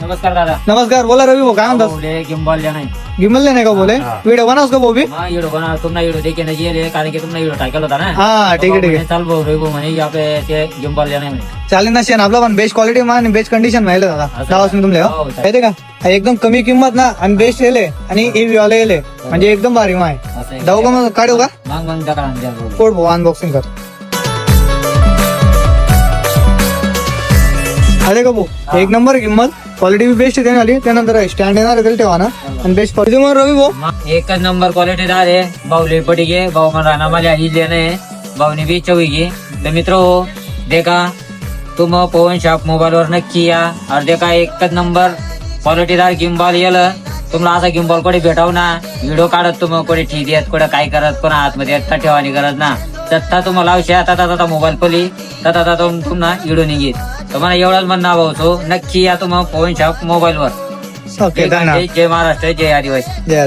नमस्कार दादा. नमस्कार. बोला रवी भाऊ, काय म्हणतात? बोले गिम्बल नाही गिमल नाही का बोले? हा. व्हिडिओ बनावस का भाऊ भी? हाँ वीडियो बना तुमने वीडियो देखे नहीं ये कारण की तुमने वीडियो टाकल होता ना. हा ठीक आहे ठीक आहे. चल भाऊ रे भाऊ म्हणे यहाँ पे ते गिम्बल लेना है. चालेल ना शेण आपला पण बेस्ट क्वालिटी मा आणि बेस्ट कंडिशन माहिती दादा. असं गावास मी तुमले हो, हो. चालेल. माहिती का एकदम कमी किंमत ना आणि बेस्ट येले आणि हेवी वाले येले म्हणजे एकदम भारी माय. असं आहे. जाऊ का मग काढू का? मग दगड आणजा भाऊ. कोड भाऊ अनबॉक्सिंग कर. अरे का भाऊ एक नंबर किंमत क्वालिटी भी बेस्ट देण्यात आली. त्यानंतर स्टँड येणार आहे ठेवा ना आणि बेस्ट क्वालिटी मग रवी भाऊ मग एकच नंबर क्वालिटी दार है. भाऊ ले पड़ी गे भाऊ मन राना माले ही लेने है. भाऊ ने भी चवी तो मित्रों देखा तुम पवन शॉप मोबाईल वर नक्की या और देखा एकच नंबर क्वालिटीदार गिम्बॉल येलं. तुम्हाला असा गिम्बॉल कोणी भेटाव ना व्हिडिओ काढत तुम कोणी ठीक देत कोणी काय करत कोणा आतमध्ये एकटा ठेवानी गरज ना तत्ता तुम्हाला आवश्यक आता मोबाईल पली तथा तुम्हाला व्हिडिओ निघेल. तुम्हाला एवढंच म्हणणं भाऊ नक्की या तुम्हाला पवन शॉप मोबाईल वर. ओके जय महाराष्ट्र जय आदिवासी. जय